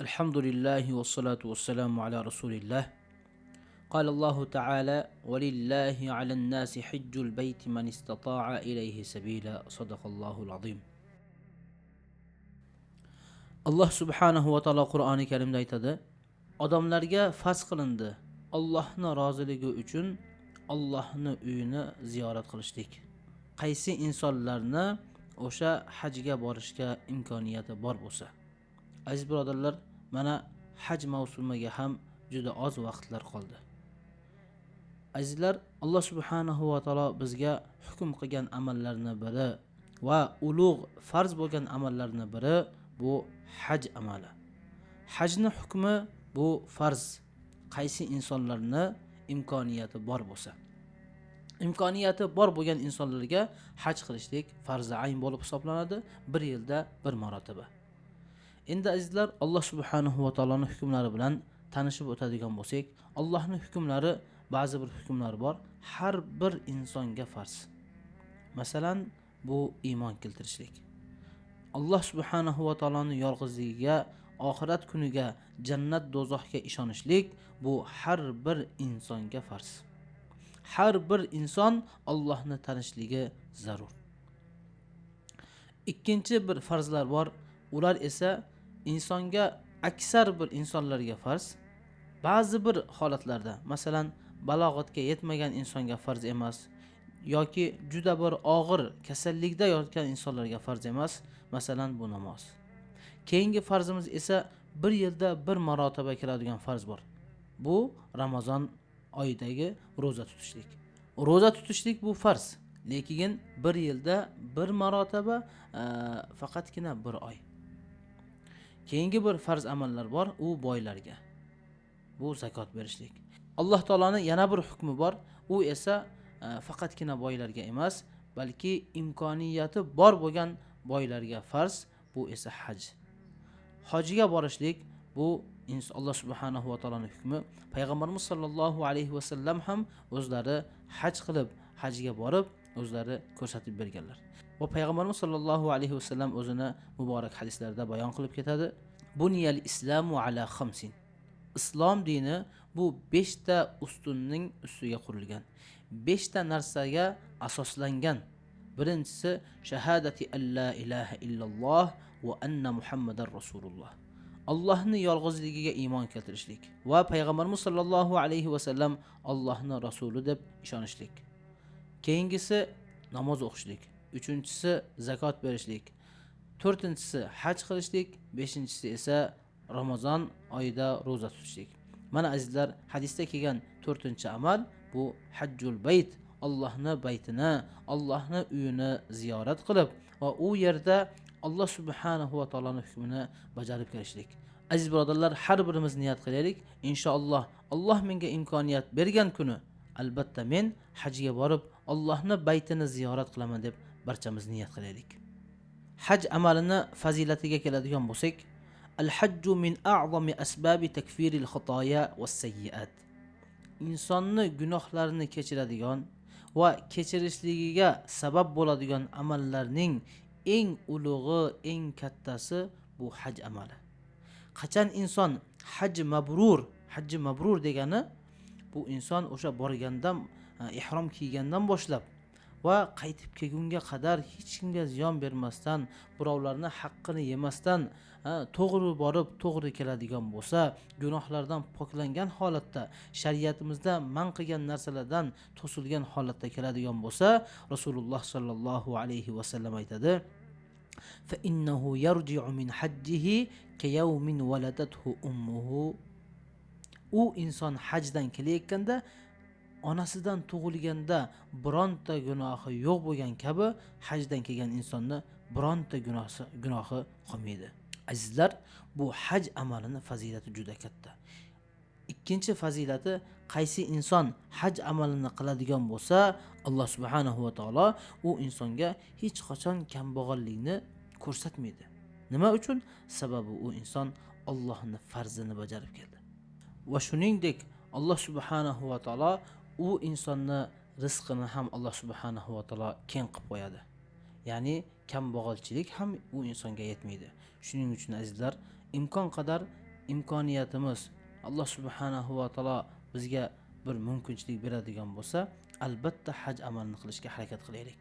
الحمد لله والصلاة والسلام على رسول الله. قال الله تعالى: ولله على الناس حج البيت من استطاع إليه سبيلا. صدق الله العظيم. Allah subhanahu va taolo Qur'oni Karimda aytadi: odamlarga farz qilindi Allohning roziligi uchun Allohning uyini ziyorat qilishlik. Qaysi insonlarni o'sha hajga borishga imkoniyati bor bo'lsa. Aziz birodarlar, mana haj mavsumiga ham juda oz vaqtlar qoldi. Azizlar, Alloh subhanahu va taolo bizga hukm qilgan amallarning biri va ulug' farz bo'lgan amallarning biri bu haj amali. Hajning hukmi bu farz. Qaysi insonlarni imkoniyati bor bo'lsa. Imkoniyati bor bo'lgan insonlarga haj qilishlik farz ayn bo'lib hisoblanadi, bir yilda bir marotaba. Endi azizlar, Alloh subhanahu va taoloning hukmlari bilan tanishib o'tadigan bo'lsak, Allohning hukmlari, ba'zi bir hukmlari bor, har bir insonga farz. Masalan, bu iymon keltirishlik. Alloh subhanahu va taoloning yolg'izligiga, oxirat kuniga, jannat do'zaxga ishonishlik bu har bir insonga farz. Har bir inson Allohni tanishligi zarur. Ikkinchi bir farzlar bor. Ular esa insonga, aksar bir insonlarga farz. Ba'zi bir holatlarda, masalan, balog'atga yetmagan insonga farz emas yoki juda bir og'ir kasallikda yotgan insonlarga farz emas. Masalan, bu namoz. Keyingi farzimiz esa bir yilda bir marotaba keladigan farz bor. Bu Ramazon oyidagi roza tutishlik. Roza tutishlik bu farz. Lekin bir yilda bir marotaba, faqatgina bir oy. Keyingi bir farz amallar bor, u boylarga. Bu zakot berishlik. Alloh taoloning yana bir hukmi bor, u esa faqatgina boylarga emas, balki imkoniyati bor bo'lgan boylarga farz, bu esa haj. Hajga borishlik bu Alloh subhanahu va taoloning hukmi. Payg'ambarimiz sollallohu alayhi va sallam ham o'zlari haj qilib, hajga borib, o'zlari ko'rsatib berganlar. Va payg'ambarimiz sollallohu alayhi va sallam o'zini muborak hadislarda bayon qilib ketadi. Buniyal islamu ala khamsin. Islom dini bu 5 ta ustunning ustiga qurilgan. 5 ta narsaga asoslangan. Birinchisi shahadati alla ilaha illalloh va anna muhammadar rasululloh. Allohning yolg'izligiga iymon keltirishlik va payg'ambarimiz sollallohu alayhi va sallam Allohning rasuli deb ishonishlik. Keyingisi namoz o'qishlik, uchinchisi zakot berishlik, to'rtinchisi haj qilishlik, beshinchisi esa Ramazon oyida roza tutishlik. Mana azizlar, hadisda kelgan 4-amal bu hajjul bayt, Allohning baytini, Allohning uyini ziyorat qilib va u yerda Alloh subhanahu va taoloning hukmini bajarib kelishlik. Aziz birodarlar, har birimiz niyat qilaylik. Inshaalloh Alloh menga imkoniyat bergan kuni albatta men hajga borib Allohning baytini ziyorat qilaman deb barchamiz niyat qilaylik. Haj amalini fazilatiga keladigan bo'lsak, al-hajju min a'zami asbabi takfiril khotoya was sayyiat. Insonni gunohlarini kechiradigan va kechirishligiga sabab bo'ladigan amallarning eng ulug'i, eng kattasi bu haj amali. Qachon inson haj mabrur degani bu inson o'sha borgandan, ihrom kiygandan boshlab va qaytib kelgunga qadar hech kimga ziyon bermasdan, birovlarning haqqini yemasdan, to'g'ri borib, to'g'ri keladigan bo'lsa, gunohlardan poklangan holatda, shariatimizda man qilgan narsalardan to'silgan holatda keladigan bo'lsa, Rasululloh sallallohu alayhi va sallam aytadi: "Fa innahu yarji'u min hajjihi kayawmin waladathu ummuhu." U inson hajdan kelayotganda onasidan tug'ilganda bironta gunohi yo'q bo'lgan kabi hajdan kelgan insonni bironta gunohi qolmaydi. Azizlar, bu haj amalining fazilati juda katta. Ikkinchi fazilati, qaysi inson haj amalini qiladigan bo'lsa, Alloh subhanahu va taolo u insonga hech qachon kambag'allikni ko'rsatmaydi. Nima uchun? Sababi u inson Allohning farzini bajarib keldi. Va shuningdek, Alloh subhanahu va taolo u insonni rizqini ham Alloh subhanahu va taolo keng qilib qo'yadi. Ya'ni kambag'alchilik ham u insonga yetmaydi. Shuning uchun azizlar, imkon qadar imkoniyatimiz, Alloh subhanahu va taolo bizga bir mumkinchilik beradigan bo'lsa, albatta haj amalini qilishga harakat qilaylik.